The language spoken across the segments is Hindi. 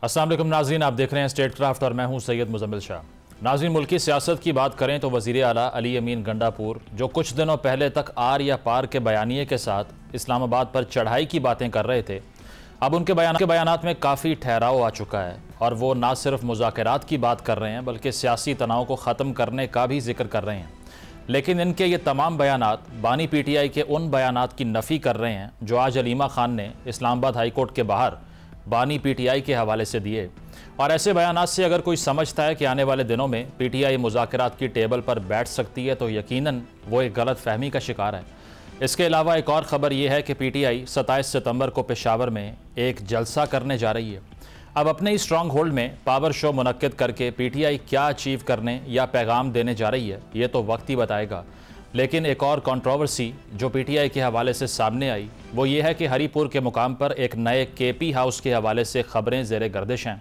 अस्सलाम वालेकुम नाज़रीन, आप देख रहे हैं स्टेट क्राफ्ट और मैं हूं सैयद मुजम्मिल शाह। नाज़रीन, मुल्की सियासत की बात करें तो वज़ीर आला अली अमीन गंडापुर जो कुछ दिनों पहले तक आर या पार के बयानिए के साथ इस्लामाबाद पर चढ़ाई की बातें कर रहे थे, अब उनके बयानात में काफ़ी ठहराव आ चुका है और वो ना सिर्फ मुज़ाकरात की बात कर रहे हैं बल्कि सियासी तनाव को ख़त्म करने का भी जिक्र कर रहे हैं। लेकिन इनके ये तमाम बयानात बानी PTI के उन बयानात की नफ़ी कर रहे हैं जो आज अलीमा खान ने इस्लामाबाद हाई कोर्ट के बाहर बानी PTI के हवाले से दिए। और ऐसे बयानात से अगर कोई समझता है कि आने वाले दिनों में PTI मुज़ाकरात की टेबल पर बैठ सकती है तो यकीनन वो एक गलत फहमी का शिकार है। इसके अलावा एक और ख़बर यह है कि PTI 27 सितंबर को पेशावर में एक जलसा करने जा रही है। अब अपने ही स्ट्रॉन्ग होल्ड में पावर शो मुनक्किद करके PTI क्या अचीव करने या पैगाम देने जा रही है ये तो वक्त ही बताएगा। लेकिन एक और कंट्रोवर्सी जो PTI के हवाले से सामने आई वो ये है कि हरीपुर के मुकाम पर एक नए KP हाउस के हवाले से खबरें ज़ेरे गर्दिश हैं,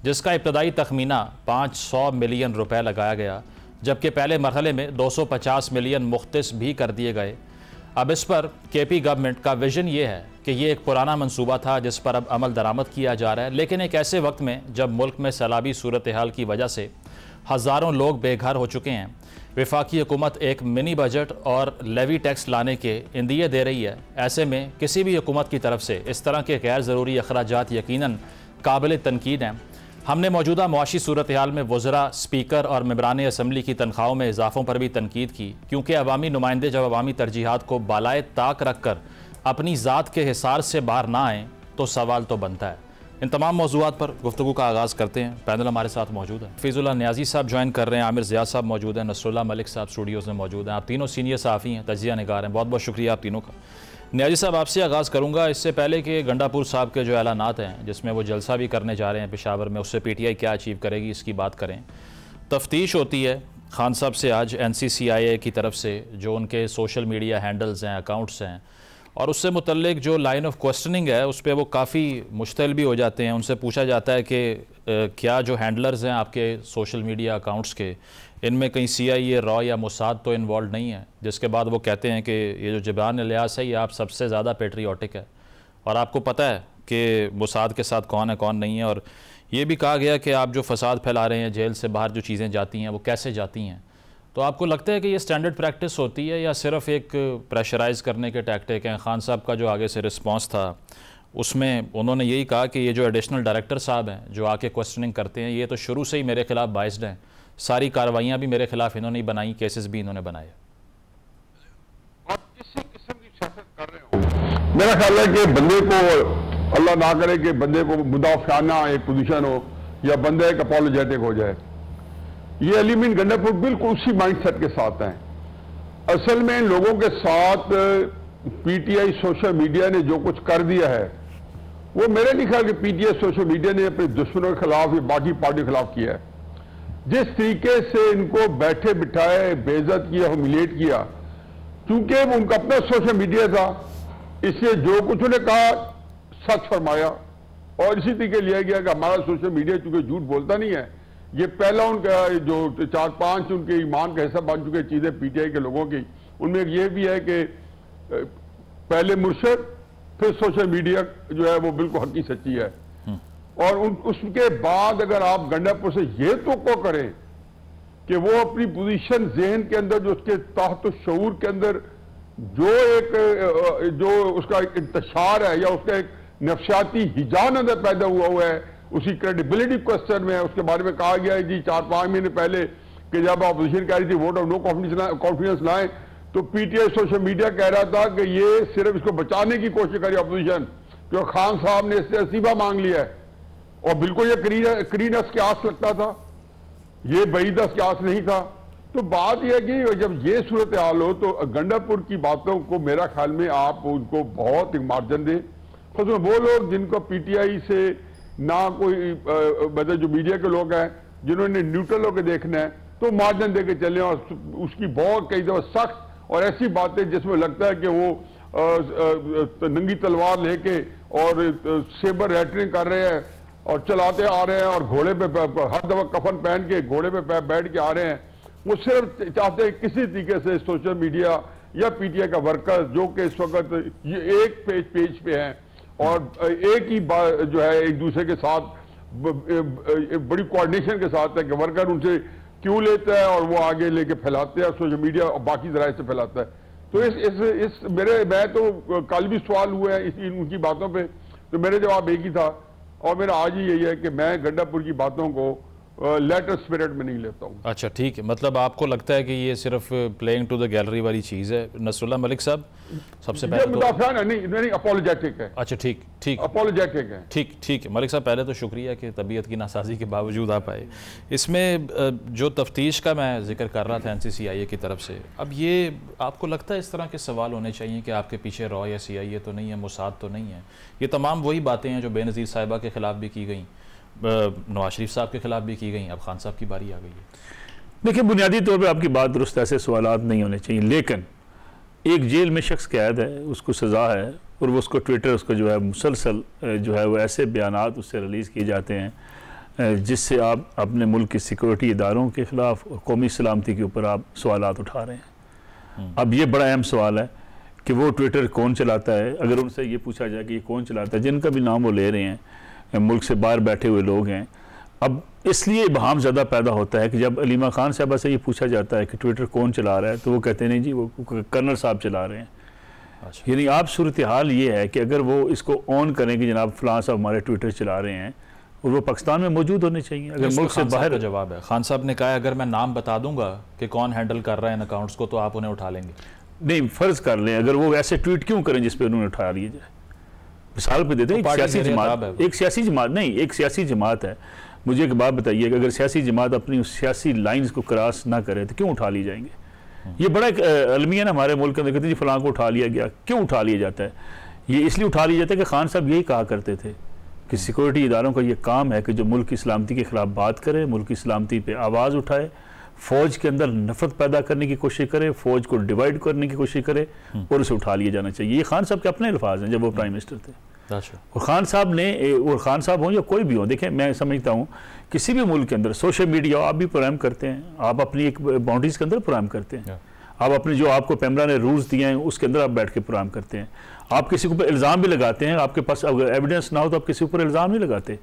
जिसका इब्तदाई तखमीना 500 मिलियन रुपए लगाया गया, जबकि पहले मरहले में 250 मिलियन मुख्तस भी कर दिए गए। अब इस पर KP गवर्नमेंट का विजन ये है कि ये एक पुराना मंसूबा था जिस पर अब अमल दरामद किया जा रहा है, लेकिन एक ऐसे वक्त में जब मुल्क में सैलाबी सूरत हाल की वजह से हज़ारों लोग बेघर हो चुके हैं, वफाकी हुकूमत एक मिनी बजट और लेवी टैक्स लाने के इंदिए दे रही है। ऐसे में किसी भी हुकूमत की तरफ से इस तरह के गैर ज़रूरी अखराजात यकीनन काबिल तनकीद हैं। हमने मौजूदा मुआशी सूरत हाल में वज़रा, स्पीकर और मेंबरान असम्बली की तनख्वाहों में इजाफ़ों पर भी तनकीद की, क्योंकि अवामी नुमाइंदे जब अवामी तरजीहात को बालाए ताक रख कर अपनी ज़ात के हिसार से बाहर ना आएँ तो सवाल तो बनता है। इन तमाम मौज़ूआत पर गुफ्तगू का आगाज़ करते हैं। पैनल हमारे साथ मौजूद है। फैज़ुल्लाह नियाज़ी साहब ज्वाइन कर रहे हैं, आमिर ज़िया साहब मौजूद हैं, नसरुल्लाह मलिक साहब स्टूडियोज़ में मौजूद हैं। आप तीनों सीनियर सहाफ़ी हैं, तजिया निगार हैं, बहुत बहुत शुक्रिया आप तीनों का। नियाज़ी साहब, आपसे आगाज़ करूँगा इससे पहले कि गंडापुर साहब के जो ऐलानात हैं जिसमें वो जलसा भी करने जा रहे हैं पेशावर में, उससे PTI क्या अचीव करेगी इसकी बात करें। तफ्तीश होती है खान साहब से आज NCCIA की तरफ से जो उनके सोशल मीडिया हैंडल्स हैं, अकाउंट्स हैं, और उससे मुतल्लिक जो लाइन ऑफ क्वेश्चनिंग है उस पर वो काफ़ी मुश्तिल भी हो जाते हैं। उनसे पूछा जाता है कि क्या जो हैंडलर्स हैं आपके सोशल मीडिया अकाउंट्स के, इनमें कहीं CIA, रॉ या मोसाद तो इन्वॉल्व नहीं है, जिसके बाद वो कहते हैं कि ये जो जबान इलियास है ये आप सबसे ज़्यादा पेट्रियाटिक है और आपको पता है कि मोसाद के साथ कौन है कौन नहीं है। और ये भी कहा गया कि आप जो फसाद फैला रहे हैं, जेल से बाहर जो चीज़ें जाती हैं वो कैसे जाती हैं। तो आपको लगता है कि ये स्टैंडर्ड प्रैक्टिस होती है या सिर्फ एक प्रेशराइज़ करने के टैक्टिक हैं? खान साहब का जो आगे से रिस्पांस था उसमें उन्होंने यही कहा कि ये जो एडिशनल डायरेक्टर साहब हैं जो आके क्वेश्चनिंग करते हैं ये तो शुरू से ही मेरे खिलाफ बाइस्ड हैं, सारी कार्रवाइयाँ भी मेरे खिलाफ इन्होंने ही बनाई, केसेस भी इन्होंने बनाए। और किसी किस्म की सियासत कर रहे हो, मेरा ख्याल है कि बंदे को अल्लाह ना करे कि बंदे को मुदाफियाना एक पोजीशन हो या बंदा एक अपॉलोजेटिक हो जाए। ये अली अमीन गंडापुर बिल्कुल उसी माइंडसेट के साथ हैं। असल में इन लोगों के साथ PTI सोशल मीडिया ने जो कुछ कर दिया है वो मेरे नहीं ख्याल कि PTI सोशल मीडिया ने अपने दुश्मनों के खिलाफ या बाकी पार्टी के खिलाफ किया है। जिस तरीके से इनको बैठे बिठाए बेइज्जत किया, ह्यूमिलिएट किया, क्योंकि उनका अपना सोशल मीडिया था इसलिए जो कुछ उन्हें कहा सच फरमाया और इसी तरीके लिया गया कि हमारा सोशल मीडिया चूंकि झूठ बोलता नहीं है। ये पहला उनका जो 4-5 उनके ईमान का हिस्सा बन चुके चीजें PTI के लोगों की, उनमें ये भी है कि पहले मुर्शद फिर सोशल मीडिया जो है वो बिल्कुल हकी सच्ची है। और उसके बाद अगर आप गंडापुर से ये तो करें कि वो अपनी पोजीशन जहन के अंदर जो उसके तहत शऊर के अंदर जो उसका इंतशार है या उसका एक नफ्सियाती हिजान अंदर पैदा हुआ है, उसी क्रेडिबिलिटी क्वेश्चन में उसके बारे में कहा गया है जी 4-5 महीने पहले कि जब अपोजिशन कह रही थी वोट ऑफ नो कॉन्फिडेंस लाएं तो PTI सोशल मीडिया कह रहा था कि ये सिर्फ इसको बचाने की कोशिश करी अपोजिशन, क्योंकि खान साहब ने इससे इस्तीफा मांग लिया है। और बिल्कुल ये करीनस के आस लगता था, ये बईदस के आस नहीं था। तो बात यह है कि जब ये सूरत हाल हो तो गंडापुर की बातों को मेरा ख्याल में आप उनको बहुत मार्जिन दें। खुद में वो लोग जिनको PTI से ना कोई मतलब जो मीडिया के लोग हैं जिन्होंने न्यूट्रल होकर देखना है तो मार्जिन दे के चले, और उसकी बहुत कई दफा सख्त और ऐसी बातें जिसमें लगता है कि वो नंगी तलवार लेके और सेबर रैटरिंग कर रहे हैं और चलाते आ रहे हैं और घोड़े पे हर दफा कफन पहन के घोड़े पे बैठ के आ रहे हैं। वो सिर्फ चाहते हैं किसी तरीके से सोशल मीडिया या PTI का वर्कर जो कि इस वक्त ये एक पेज पे हैं और एक ही जो है एक दूसरे के साथ बड़ी कोऑर्डिनेशन के साथ है कि वर्कर उनसे क्यों लेता है और वो आगे लेके फैलाते हैं, सोशल मीडिया और बाकी जराए से फैलाता है। तो मैं तो कल भी सवाल हुआ है उनकी बातों पे, तो मेरे जवाब एक ही था और मेरा आज ही यही है कि मैं गंडापुर की बातों को लेटर स्पिरिट में नहीं लेता हूँ। अच्छा ठीक है, मतलब आपको लगता है कि ये सिर्फ प्लेइंग टू द गैलरी वाली चीज़ है। नसरुल्लाह मलिक साहब सबसे पहले मुदाफ़ा नहीं अपोलोजेटिक है। अच्छा ठीक अपोलोजेटिक है। ठीक है मलिक साहब, पहले तो शुक्रिया कि तबीयत की नासाजी के बावजूद आप आए। इसमें जो तफ्तीश का मैं जिक्र कर रहा था NCCIA की तरफ से, अब ये आपको लगता है इस तरह के सवाल होने चाहिए कि आपके पीछे रॉ या CIA तो नहीं है, मोसाद तो नहीं है? ये तमाम वही बातें हैं जो बेनज़ीर साहिबा के ख़िलाफ़ भी की गई, नवाज शरीफ साहब के खिलाफ भी की गई, अब खान साहब की बारी आ गई है। देखिए, बुनियादी तौर पे आपकी बात दुरुस्त, ऐसे सवालात नहीं होने चाहिए, लेकिन एक जेल में शख्स कैद है, उसको सज़ा है और वो उसको ट्विटर उसको जो है मुसलसल जो है वो ऐसे बयानात उससे रिलीज़ किए जाते हैं जिससे आप अपने मुल्क की सिक्योरिटी इदारों के ख़िलाफ़ और कौमी सलामती के ऊपर आप सवालात उठा रहे हैं। अब ये बड़ा अहम सवाल है कि वो ट्विटर कौन चलाता है। अगर उनसे ये पूछा जाए कि ये कौन चलाता है, जिनका भी नाम वो ले रहे हैं मुल्क से बाहर बैठे हुए लोग हैं, अब इसलिए इबहाम ज़्यादा पैदा होता है कि जब अलीमा खान साहबा से ये पूछा जाता है कि ट्विटर कौन चला रहा है तो वो कहते हैं नहीं जी वो कर्नल साहब चला रहे हैं। अच्छा। यानी आप सूरत हाल ये है कि अगर वो इसको ऑन करें कि जनाब फ़लाँ साहब हमारे ट्विटर चला रहे हैं और वो पाकिस्तान में मौजूद होने चाहिए। अगर मुल्क से बाहर का जवाब है, खान साहब ने कहा अगर मैं नाम बता दूंगा कि कौन हैंडल कर रहा है इन अकाउंट्स को तो आप उन्हें उठा लेंगे। नहीं, फ़र्ज़ कर लें अगर वो ऐसे ट्वीट क्यों करें जिस पर उन्होंने उठा लिया जाए। मिसाल पे देते हैं एक सियासी जमात है। मुझे एक बात बताइए कि अगर सियासी जमात अपनी उस सियासी लाइंस को क्रॉस ना करे तो क्यों उठा ली जाएंगे? ये बड़ा एक अलमिया ना हमारे मुल्क के अंदर, कहते हैं जी फलां को उठा लिया गया। क्यों उठा लिया जाता है? ये इसलिए उठा लिया जाता है कि खान साहब यही कहा करते थे कि सिक्योरिटी इदारों का ये काम है कि जो मुल्क की सलामती के खिलाफ बात करे, मुल्क की सलामती पर आवाज़ उठाए, फ़ौज के अंदर नफरत पैदा करने की कोशिश करे, फ़ौज को डिवाइड करने की कोशिश करे और उसे उठा लिया जाना चाहिए। ये खान साहब के अपने अल्फाज हैं जब वो प्राइम मिनिस्टर थे। और खान साहब ने, और खान साहब हों या कोई भी हो, देखें मैं समझता हूँ किसी भी मुल्क के अंदर सोशल मीडिया आप भी प्रोग्राम करते हैं, आप अपनी एक बाउंड्रीज़ के अंदर प्रोग्राम करते हैं, आप अपने जो आपको पैमरा ने रूल्स दिए हैं उसके अंदर आप बैठ के प्रोग्राम करते हैं, आप किसी के ऊपर इल्ज़ाम भी लगाते हैं, आपके पास अगर एविडेंस ना हो तो आप किसी ऊपर इल्ज़ाम नहीं लगाते।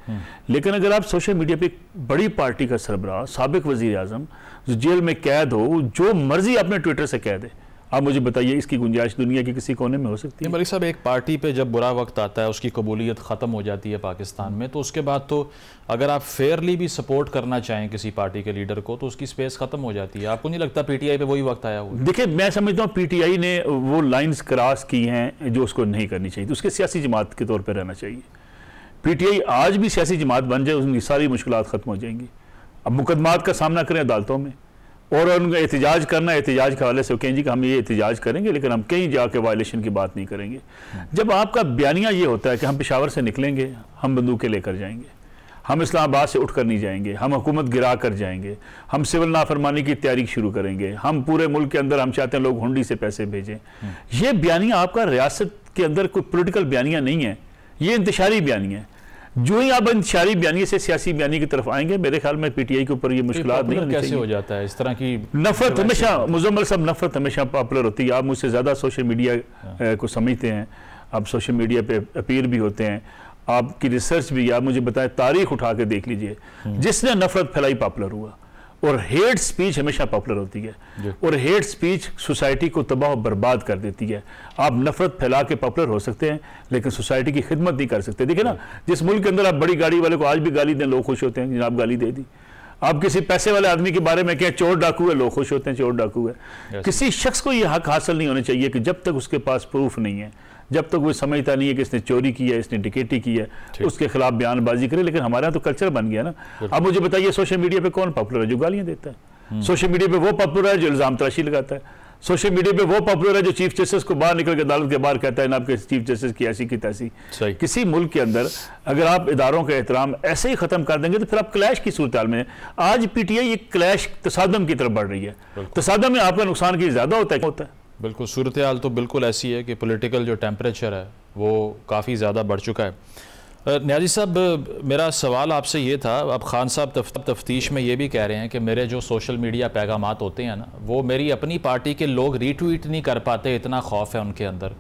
लेकिन अगर आप सोशल मीडिया पे एक बड़ी पार्टी का सरबराह साबिक वज़ीर आज़म जो जेल में कैद हो, जो मर्जी अपने ट्विटर से कह दे, आप मुझे बताइए इसकी गुंजाइश दुनिया के किसी कोने में हो सकती है? मलिक साहब, एक पार्टी पे जब बुरा वक्त आता है, उसकी कबूलियत ख़त्म हो जाती है पाकिस्तान में, तो उसके बाद तो अगर आप फेयरली भी सपोर्ट करना चाहें किसी पार्टी के लीडर को तो उसकी स्पेस ख़त्म हो जाती है। आपको नहीं लगता PTI पे वही वक्त आया हुआ? देखिए, मैं समझता हूँ PTI ने वो लाइन्स क्रॉस की हैं जो उसको नहीं करनी चाहिए, तो उसके सियासी जमात के तौर पर रहना चाहिए। PTI आज भी सियासी जमात बन जाए, उनकी सारी मुश्किलात ख़त्म हो जाएंगी। अब मुकदमात का सामना करें अदालतों में और उनका एहतजाज करना, एहतजाज के हवाले से कहें जी कि हम ये एहतजाज करेंगे लेकिन हम कहीं जाके वायलेशन की बात नहीं करेंगे। जब आपका बयानिया ये होता है कि हम पेशावर से निकलेंगे, हम बंदूकें लेकर जाएंगे, हम इस्लामाबाद से उठकर नहीं जाएंगे, हम हुकूमत गिरा कर जाएंगे, हम सिविल नाफरमानी की तैयारी शुरू करेंगे, हम पूरे मुल्क के अंदर हम चाहते हैं लोग हुंडी से पैसे भेजें, ये बयानिया आपका रियासत के अंदर कोई पोलिटिकल बयानिया नहीं है, ये इंतशारी बयानिया है। जो ही आप इंतशारी बयानी से सियासी बयानी की तरफ आएंगे, मेरे ख्याल में PTI के ऊपर ये मुश्किलात नहीं होनी कैसे हो जाता है इस तरह की नफरत? हमेशा मुजम्मल साहब, नफरत हमेशा पॉपुलर होती है। आप मुझसे ज़्यादा सोशल मीडिया को समझते हैं, आप सोशल मीडिया पे अपीयर भी होते हैं, आपकी रिसर्च भी। आप मुझे बताएं, तारीख उठा के देख लीजिए, जिसने नफरत फैलाई पॉपुलर हुआ। और हेट स्पीच हमेशा पॉपुलर होती है, और हेट स्पीच सोसाइटी को तबाह और बर्बाद कर देती है। आप नफरत फैला के पॉपुलर हो सकते हैं लेकिन सोसाइटी की खिदमत नहीं कर सकते। देखिए ना, जिस मुल्क के अंदर आप बड़ी गाड़ी वाले को आज भी गाली दें, लोग खुश होते हैं, जनाब गाली दे दी। आप किसी पैसे वाले आदमी के बारे में कहें चोर डाकू है, लोग खुश होते हैं, चोर डाकू है। किसी शख्स को यह हक हासिल नहीं होना चाहिए कि जब तक उसके पास प्रूफ नहीं है, जब तक वो समझता नहीं है कि इसने चोरी की है, इसने डिकेटी की है, उसके खिलाफ बयानबाजी करे। लेकिन हमारे यहाँ तो कल्चर बन गया ना। अब मुझे बताइए, सोशल मीडिया पे कौन पॉपुलर है? जो गालियां देता है। सोशल मीडिया पे वो पॉपुलर है जो इल्जाम तराशी लगाता है। सोशल मीडिया पे वो पॉपुलर है जो चीफ जस्टिस को बाहर निकल के अदालत के बाहर कहता है ना आपके चीफ जस्टिस की ऐसी की तैसी। किसी मुल्क के अंदर अगर आप इदारों का एहतराम ऐसे ही खत्म कर देंगे तो फिर आप क्लैश की सूरत हाल में। आज PTI एक क्लैश तसादम की तरफ बढ़ रही है। तसादम में आपका नुकसान की ज्यादा होता है। बिल्कुल, सूरत हाल तो बिल्कुल ऐसी है कि पॉलिटिकल जो टेम्परेचर है वो काफ़ी ज़्यादा बढ़ चुका है। न्याजी साहब, मेरा सवाल आपसे ये था, अब खान साहब तफ्तीश में ये भी कह रहे हैं कि मेरे जो सोशल मीडिया पैगामात होते हैं ना, वो मेरी अपनी पार्टी के लोग रीट्वीट नहीं कर पाते, इतना खौफ है उनके अंदर।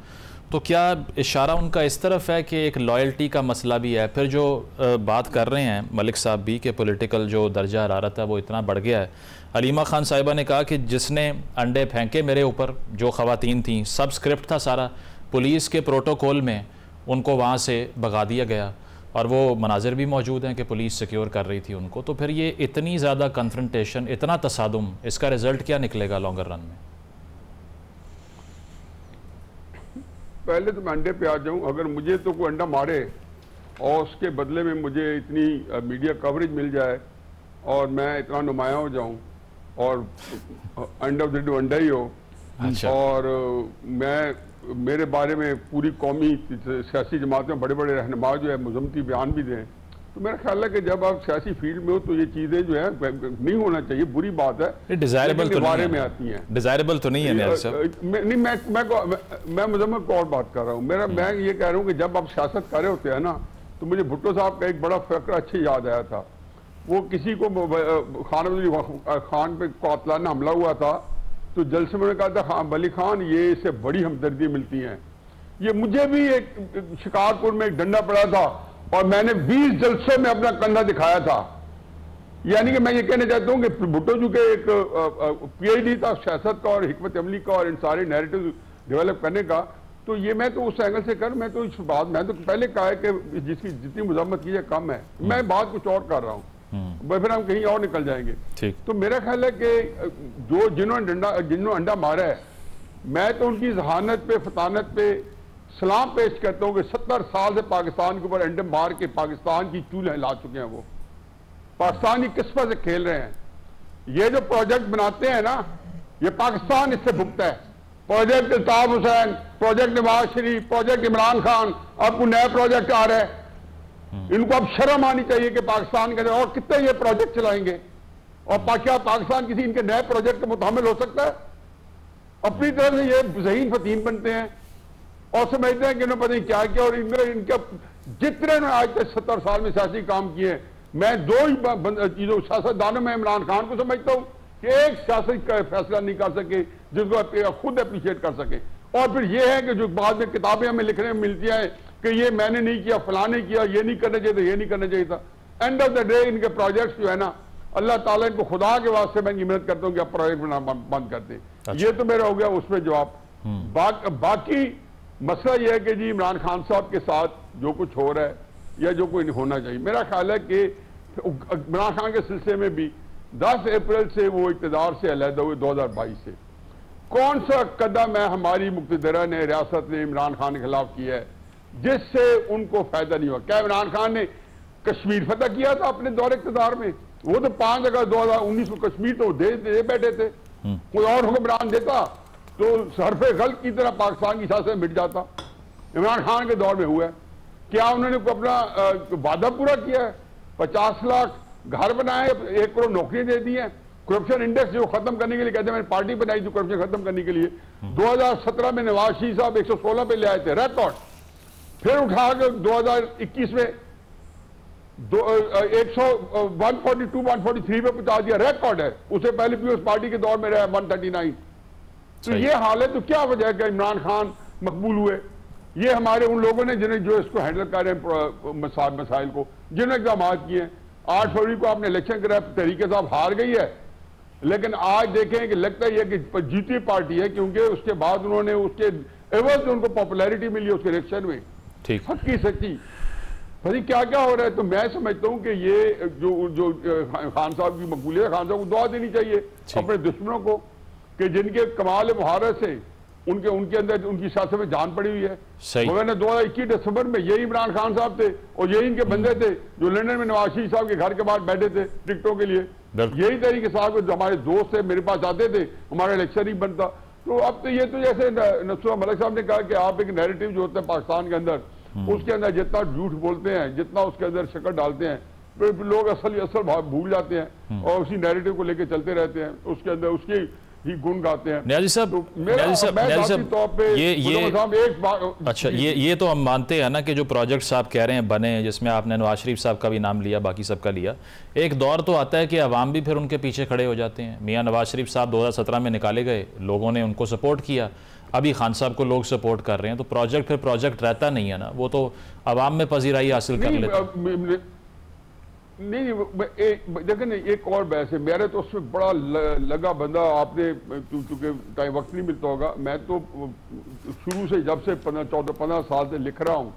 तो क्या इशारा उनका इस तरफ है कि एक लॉयल्टी का मसला भी है? फिर जो बात कर रहे हैं मलिक साहब भी कि पॉलिटिकल जो दर्जा हरारत है वो इतना बढ़ गया है। हलीमा खान साहिबा ने कहा कि जिसने अंडे फेंके मेरे ऊपर, जो ख़वातीन थी, सब स्क्रिप्ट था सारा, पुलिस के प्रोटोकॉल में उनको वहाँ से भगा दिया गया और वो मनाजिर भी मौजूद हैं कि पुलिस सिक्योर कर रही थी उनको। तो फिर ये इतनी ज़्यादा कन्फ्रंटेशन, इतना तसादुम, इसका रिज़ल्ट क्या निकलेगा लॉन्गर रन में? पहले तो मैं अंडे पे आ जाऊं। अगर मुझे तो कोई अंडा मारे और उसके बदले में मुझे इतनी मीडिया कवरेज मिल जाए और मैं इतना नुमाया हो जाऊं और अंडा दो अंडा ही हो, अच्छा। और मेरे बारे में पूरी कौमी सियासी जमातें बड़े बड़े रहनुमा जो है मुज़म्मती बयान भी दें, तो मेरा ख्याल है कि जब आप सियासी फील्ड में हो तो ये चीज़ें जो है नहीं होना चाहिए, बुरी बात है, डिजायरेबल तो बारे में आती हैं। डिजायरेबल तो नहीं है नहीं, मैं मुजम्मल को और बात कर रहा हूँ। मैं ये कह रहा हूँ कि जब आप सियासत कर रहे होते हैं ना, तो मुझे भुट्टो साहब का एक बड़ा फकरा अच्छे याद आया था। वो किसी को खान पे कातलाना हमला हुआ था तो जलसे में कहा था, हाँ वली खान ये इससे बड़ी हमदर्दी मिलती हैं। ये मुझे भी एक शिकारपुर में एक डंडा पड़ा था और मैंने 20 जलसों में अपना कंधा दिखाया था। यानी कि मैं ये कहना चाहता हूँ कि भुट्टो जी के एक PhD था सियासत का और हिकमत अमली का और इन सारे नैरेटिव डेवलप करने का। तो ये मैं तो उस एंगल से मैं तो इस बात मैं तो पहले कहा है कि जिसकी जितनी मुज़म्मत की है कम है। मैं बात कुछ और कर रहा हूँ, फिर हम कहीं और निकल जाएंगे। तो मेरा ख्याल है कि जिन्होंने अंडा मारा है, मैं तो उनकी जहानत पे, फतानत पे सलाम पेश करता हूँ कि 70 साल से पाकिस्तान के ऊपर अंडे मार के पाकिस्तान की चूल्हे हिला चुके हैं। वो पाकिस्तान की किस्मत से खेल रहे हैं। ये जो प्रोजेक्ट बनाते हैं ना, ये पाकिस्तान इससे भुगता है। Project Altaf Hussain, project Nawaz Sharif, project Imran Khan, अब कोई नया प्रोजेक्ट आ रहा है। इनको अब शर्म आनी चाहिए कि पाकिस्तान के अंदर और कितने ये प्रोजेक्ट चलाएंगे, और क्या पाकिस्तान किसी इनके नए प्रोजेक्ट का मुतामिल हो सकता है? अपनी तरफ से ये ज़हीन फतीन बनते हैं और समझते हैं कि इन्होंने पता नहीं क्या किया। और इनके जितने ने आज तक 70 साल में सियासी काम किए, मैं दो ही चीजों सियासतदानों में इमरान खान को समझता हूं कि एक सियासी का फैसला नहीं कर सके जिसको खुद अप्रिशिएट कर सके, और फिर यह है कि जो बाद में किताबें हमें लिखने में मिलती हैं कि ये मैंने नहीं किया, फलां ने किया, ये नहीं करना चाहिए था, ये नहीं करना चाहिए था। एंड ऑफ द डे इनके प्रोजेक्ट्स जो है ना, अल्लाह ताला इनको खुदा के वास्ते मैं हिम्मत करता हूँ कि आप प्रोजेक्ट बनाना बंद कर दें। अच्छा। ये तो मेरा हो गया उसमें जवाब। बाकी मसला यह है कि जी इमरान खान साहब के साथ जो कुछ हो रहा है या जो कोई होना चाहिए, मेरा ख्याल है कि इमरान खान के सिलसिले में भी 10 अप्रैल से वो इक़्तिदार से अलहदा हुए 2022 से कौन सा कदम है हमारी मुक़्तदरा ने, रियासत ने इमरान खान के खिलाफ किया है जिससे उनको फायदा नहीं हुआ? क्या इमरान खान ने कश्मीर फतह किया था अपने दौरे इक़्तिदार में? वो तो 5 अगस्त 2019 को कश्मीर तो दे बैठे थे। कोई और हुक्मरान देता तो सरफे गल्त की तरह पाकिस्तान की सियासत मिट जाता। इमरान खान के दौर में हुआ है। क्या उन्होंने अपना वादा पूरा किया है? 50 लाख घर बनाए, 1 करोड़ नौकरियां दे दी हैं। करप्शन इंडेक्स जो खत्म करने के लिए कहते हैं, मैंने पार्टी बनाई थी करप्शन खत्म करने के लिए। 2017 में नवाज शरीफ साहब 116 पे ले आए थे, रिकॉर्ड। फिर उठा के 2021 में 143 पे पहुंचा दिया, रिकॉर्ड है। उससे पहले पीपल्स पार्टी के दौर में रहा 139। तो ये हाल है। तो क्या वजह है कि इमरान खान मकबूल हुए? ये हमारे उन लोगों ने जिन्हें जो इसको हैंडल कर रहे हैं मसाइल को, जिन्होंने इक़दाम किए हैं। 8 फरवरी को आपने इलेक्शन कराया, तहरीके साहब हार गई है, लेकिन आज देखें कि लगता ही है कि जीती पार्टी है, क्योंकि उसके बाद उन्होंने उसके एवज उनको पॉपुलैरिटी मिली उसके इलेक्शन में। ठीक हकी सच्ची भाई क्या क्या हो रहा है। तो मैं समझता हूं कि ये जो खान साहब की मकबूलियत, खान साहब को दुआ देनी चाहिए अपने दुश्मनों को कि जिनके कमाल मुहारत से उनके अंदर उनकी सियासत में जान पड़ी हुई है। मगर 2021 दिसंबर में यही इमरान खान साहब थे और यही इनके बंदे थे जो लंदन में नवाज शरीफ साहब के घर के बाहर बैठे थे टिकटों के लिए। यही तरीके साहब जो हमारे दोस्त थे मेरे पास आते थे, हमारा इलेक्शन ही बनता। तो अब तो ये तो जैसे नसरुल्लाह मलिक साहब ने कहा कि आप एक नैरेटिव जो होता है पाकिस्तान के अंदर, उसके अंदर जितना झूठ बोलते हैं, जितना उसके अंदर शक्ल डालते हैं, फिर लोग असल भूल जाते हैं और उसी नैरेटिव को लेकर चलते रहते हैं, उसके अंदर उसकी ही गुण गाते हैं। न्याजी साहब, अच्छा ये तो हम मानते हैं ना कि जो प्रोजेक्ट्स आप कह रहे हैं बने, जिसमें आपने नवाज शरीफ साहब का भी नाम लिया, बाकी सबका लिया, एक दौर तो आता है कि अवाम भी फिर उनके पीछे खड़े हो जाते हैं। मियां नवाज शरीफ साहब 2017 में निकाले गए, लोगों ने उनको सपोर्ट किया। अभी खान साहब को लोग सपोर्ट कर रहे हैं, तो प्रोजेक्ट फिर प्रोजेक्ट रहता नहीं है ना, वो तो आवाम में पजीराई हासिल कर लेते। नहीं देखें ना, एक और बहस है, मेरे तो उसमें बड़ा लगा बंदा, आपने चूंकि टाइम वक्त नहीं मिलता होगा, मैं तो शुरू से जब से 14-15 साल से लिख रहा हूँ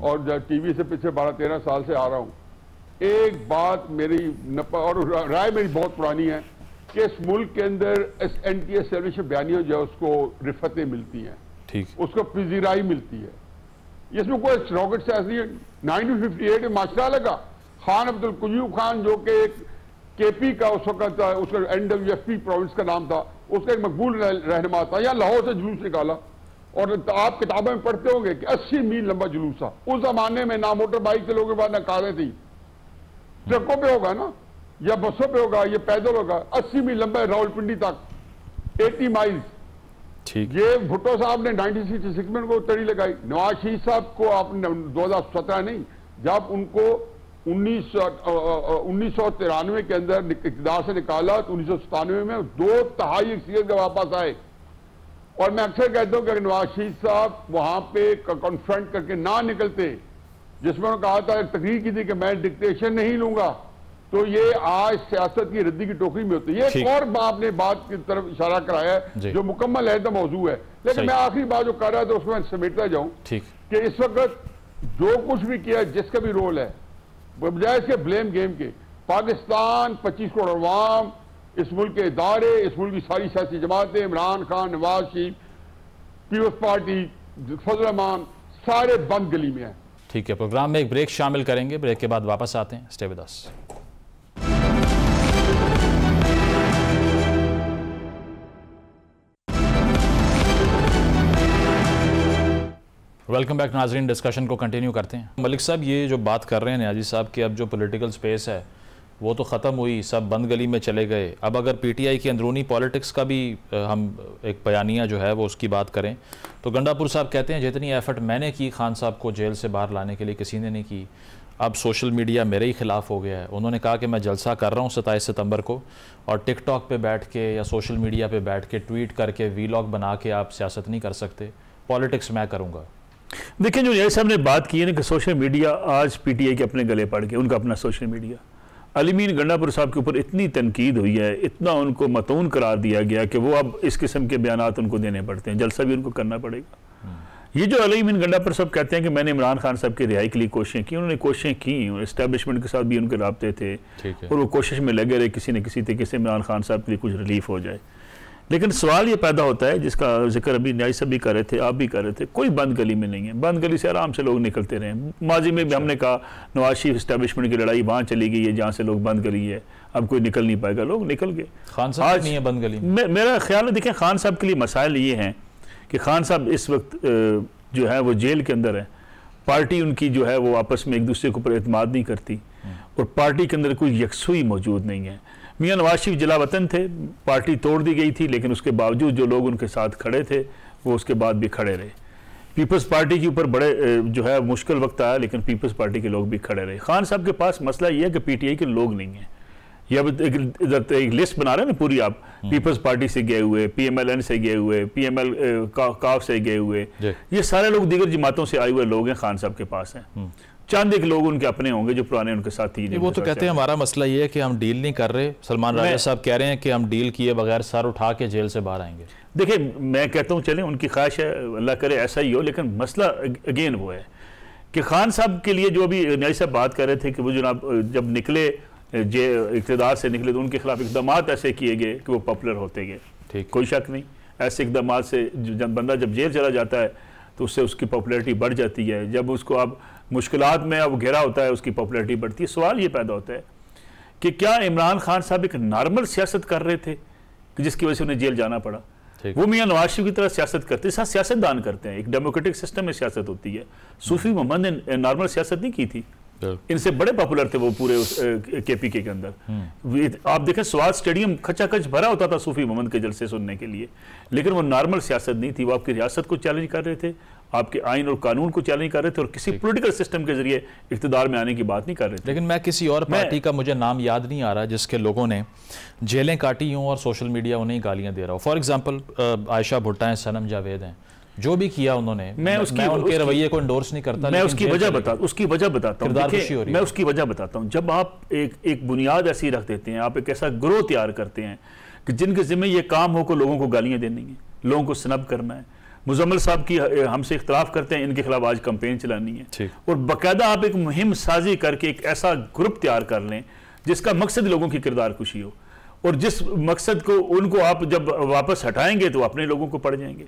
और टीवी से पिछले 12-13 साल से आ रहा हूँ, एक बात मेरी और राय मेरी बहुत पुरानी है कि इस मुल्क के अंदर NTA सेलिब्रेशन बयानियों जो है उसको रिफतें मिलती हैं, ठीक, उसको पजीराई मिलती है, इसमें कोई रॉकेट साइंस नहीं है। 1958 में माशरा लगा, खान अब्दुल कुयूब खान जो कि एक KP का उस वक्त उसका NWFP प्रोविंस का नाम था, उसका एक मकबूल रहनुमा था, या लाहौर से जुलूस निकाला, और आप किताबों में पढ़ते होंगे कि 80 मील लंबा जुलूस था। उस जमाने में ना मोटर बाइक के लोगों के पास ना कारें थी, ट्रकों पे होगा ना या बसों पे होगा, ये पैदल होगा। 80 मील लंबा है रावलपिंडी तक, 80 माइल्स। ठीक, ये भुट्टो साहब ने 1966 में उनको तड़ी लगाई। नवाज शरीफ साहब को आपने 2017 नहीं, जब उनको 1993 के अंदर इक़्तिदार से निकाला तो 1997 में 2/3 अक्सरियत का वापस आए। और मैं अक्सर कहता हूं कि अगर नवाज शरीफ साहब वहां पे कॉन्फ्रंट करके ना निकलते, जिसमें उन्होंने कहा था, तकरीर की थी कि मैं डिक्टेशन नहीं लूंगा, तो ये आज सियासत की रद्दी की टोकरी में होती है। ये एक और आपने बात की तरफ इशारा कराया है जो मुकम्मल है तो मौजू है, लेकिन मैं आखिरी बात जो कर रहा था उसको मैं समेटता जाऊं कि इस वक्त जो कुछ भी किया, जिसका भी रोल है, बजाय इसके ब्लेम गेम के, पाकिस्तान, 25 करोड़ अवाम, इस मुल्क के इदारे, इस मुल्क की सारी सियासी जमातें, इमरान खान, नवाज शरीफ, पीपल्स पार्टी, फजल रहमान, सारे बंद गली में हैं। ठीक है, प्रोग्राम में एक ब्रेक शामिल करेंगे, ब्रेक के बाद वापस आते हैं। Stay with us. Welcome back नाजरीन, डिस्कशन को कंटिन्यू करते हैं। मलिक साहब, ये जो बात कर रहे हैं न्याजी साहब कि अब जो पॉलिटिकल स्पेस है वो तो ख़त्म हुई, सब बंद गली में चले गए। अब अगर PTI की अंदरूनी पॉलिटिक्स का भी हम एक बयानिया जो है वो उसकी बात करें तो गंडापुर साहब कहते हैं जितनी एफर्ट मैंने की खान साहब को जेल से बाहर लाने के लिए किसी ने नहीं की। अब सोशल मीडिया मेरे ही ख़िलाफ़ हो गया है। उन्होंने कहा कि मैं जलसा कर रहा हूँ 27 सितंबर को, और टिकटॉक पे बैठ के या सोशल मीडिया पे बैठ के ट्वीट करके वीलॉग बना के आप सियासत नहीं कर सकते, पॉलिटिक्स मैं करूँगा। देखिए, जो न्याजी साहब ने बात की है ना कि सोशल मीडिया आज PTI के अपने गले पड़ के, उनका अपना सोशल मीडिया, अलीमीन गंडापुर साहब के ऊपर इतनी तनकीद हुई है, इतना उनको मतून करार दिया गया कि वो अब इस किस्म के बयानात उनको देने पड़ते हैं, जलसा भी उनको करना पड़ेगा। ये जो अलीमीन गंडापुर साहब कहते हैं कि मैंने इमरान खान साहब की रिहाई के लिए कोशिशें की, उन्होंने कोशिशें की, इस्टेब्लिशमेंट के साथ भी उनके राब्ते थे और वो कोशिश में लगे रहे किसी न किसी तरीके से इमरान खान साहब के लिए कुछ रिलीफ हो जाए। लेकिन सवाल ये पैदा होता है, जिसका जिक्र अभी न्याय साहब भी कर रहे थे, आप भी कर रहे थे, कोई बंद गली में नहीं है। बंद गली से आराम से लोग निकलते रहे। माजी में भी हमने कहा नवाज शरीफ इस्टेब्लिशमेंट की लड़ाई वहाँ चली गई है जहाँ से लोग बंद गली है, अब कोई निकल नहीं पाएगा, लोग निकल गए। खान साहब आज नहीं है बंद गली में। मेरा ख्याल है, देखें, खान साहब के लिए मसाइल ये हैं कि खान साहब इस वक्त जो है वो जेल के अंदर है। पार्टी उनकी जो है वो आपस में एक दूसरे के ऊपर एतमाद नहीं करती और पार्टी के अंदर कोई यकसुई मौजूद नहीं है। मियां नवाज शरीफ जिला वतन थे, पार्टी तोड़ दी गई थी, लेकिन उसके बावजूद जो लोग उनके साथ खड़े थे वो उसके बाद भी खड़े रहे। पीपल्स पार्टी के ऊपर बड़े जो है मुश्किल वक्त आया, लेकिन पीपल्स पार्टी के लोग भी खड़े रहे। खान साहब के पास मसला ये है कि PTI के लोग नहीं हैं। ये अब इधर एक लिस्ट बना रहे हैं ना पूरी, आप पीपल्स पार्टी से गए हुए, PMLN से गए हुए, PML काफ से गए हुए, ये सारे लोग दीगर जमातों से आए हुए लोग हैं, खान साहब के पास हैं। चंद एक लोग उनके अपने होंगे जो पुराने उनके साथ ही। वो तो कहते हैं हमारा मसला ये है कि हम डील नहीं कर रहे। सलमान राजा साहब कह रहे हैं कि हम डील किए बगैर सर उठा के जेल से बाहर आएंगे। देखिए, मैं कहता हूँ चलें, उनकी ख्वाहिश है, अल्लाह करे ऐसा ही हो, लेकिन मसला अगेन वो है कि खान साहब के लिए जो अभी न्याय साहब बात कर रहे थे कि वो जनाब जब निकले इक़्तिदार से निकले तो उनके खिलाफ इकदाम ऐसे किए गए कि वो पॉपुलर होते गए। ठीक, कोई शक नहीं, ऐसे इकदाम से जब बंदा जब जेल चला जाता है तो उससे उसकी पॉपुलैरिटी बढ़ जाती है। जब उसको अब मुश्किलात में अब घिरा होता है, उसकी पॉपुलैरिटी बढ़ती है। सवाल ये पैदा होता है कि क्या इमरान खान साहब एक नॉर्मल सियासत कर रहे थे कि जिसकी वजह से उन्हें जेल जाना पड़ा? वो मियां नवाज शरीफ की तरह सियासत करते हैं, साथ सियासतदान करते हैं, एक डेमोक्रेटिक सिस्टम में सियासत होती है। सूफी मोहम्मद ने नॉर्मल सियासत नहीं की थी, इनसे बड़े पॉपुलर थे वो पूरे KPK के अंदर। आप देखें, स्वाद स्टेडियम खचाखच भरा होता था सूफी मोहम्मद के जलसे सुनने के लिए, लेकिन वो नॉर्मल सियासत नहीं थी। वो आपकी रियासत को चैलेंज कर रहे थे, आपके आइन और कानून को चैलेंज कर रहे थे और किसी पॉलिटिकल सिस्टम के जरिए इख्तिदार में आने की बात नहीं कर रहे थे। लेकिन मैं किसी और पार्टी का मुझे नाम याद नहीं आ रहा जिसके लोगों ने जेलें काटी हों और सोशल मीडिया उन्हें गालियां दे रहा हो। फॉर एग्जांपल आयशा भुट्टा हैं, सनम जावेद हैं, जो भी किया उन्होंने, मैं उनके रवैये को इंडोर्स नहीं करता। मैं उसकी वजह बताता हूँ, मैं उसकी वजह बताता हूँ। जब आप एक बुनियाद ऐसी रख देते हैं, आप एक ऐसा ग्रोह तैयार करते हैं कि जिनके जिम्मे ये काम हो को लोगों को गालियां देनी है, लोगों को स्नब करना है। मुजम्मिल साहब की हमसे इख्तलाफ करते हैं, इनके खिलाफ आज कंपेन चलानी है और बाकायदा आप एक मुहिम साजी करके एक ऐसा ग्रुप तैयार कर लें जिसका मकसद लोगों की किरदार कुशी हो, और जिस मकसद को उनको आप जब वापस हटाएंगे तो अपने लोगों को पड़ जाएंगे।